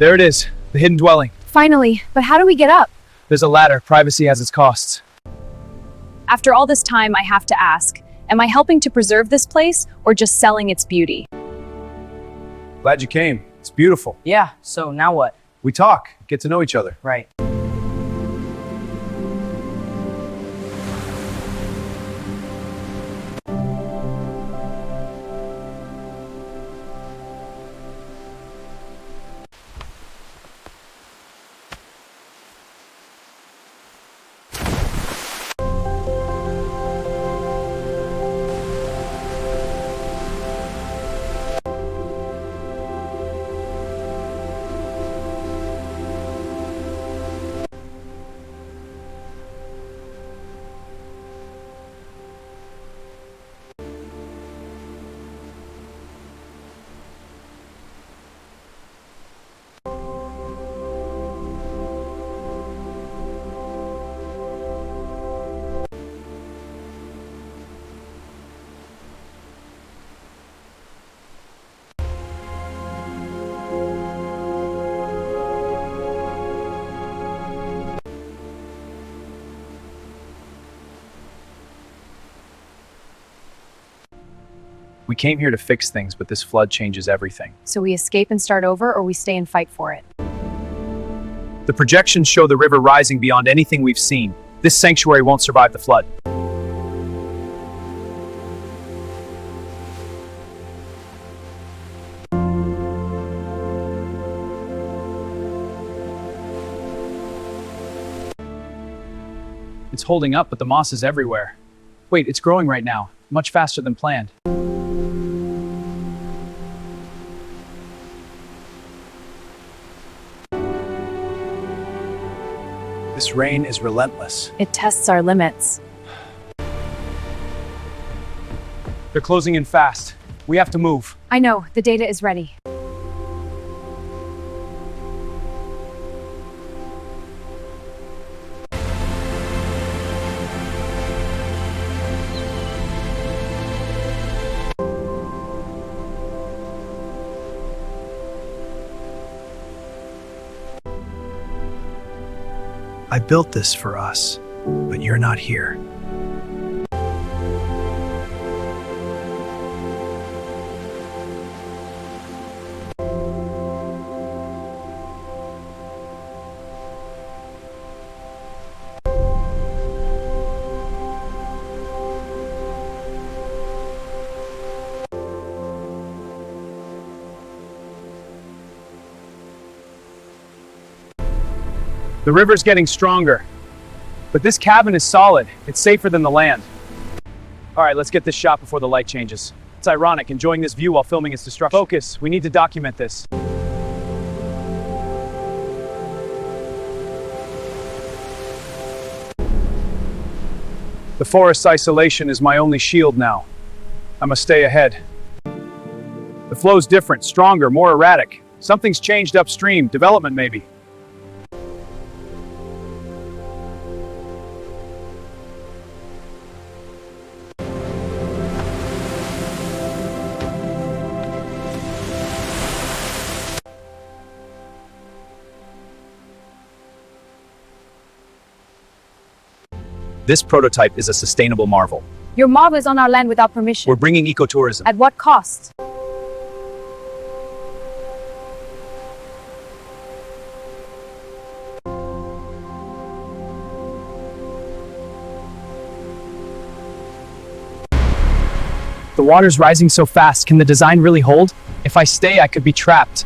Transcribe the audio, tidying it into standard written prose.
There it is, the hidden dwelling. Finally, but how do we get up? There's a ladder. Privacy has its costs. After all this time, I have to ask, am I helping to preserve this place or just selling its beauty? Glad you came. It's beautiful. Yeah, so now what? We talk, get to know each other. Right. We came here to fix things, but this flood changes everything. So we escape and start over, or we stay and fight for it? The projections show the river rising beyond anything we've seen. This sanctuary won't survive the flood. It's holding up, but the moss is everywhere. Wait, it's growing right now, much faster than planned. This rain is relentless. It tests our limits. They're closing in fast. We have to move. I know, the data is ready. I built this for us, but you're not here. The river's getting stronger, but this cabin is solid. It's safer than the land. All right, let's get this shot before the light changes. It's ironic, enjoying this view while filming its destruction. Focus, we need to document this. The forest's isolation is my only shield now. I must stay ahead. The flow's different, stronger, more erratic. Something's changed upstream, development maybe. This prototype is a sustainable marvel. Your mob is on our land without permission. We're bringing ecotourism. At what cost? The water's rising so fast. Can the design really hold? If I stay, I could be trapped.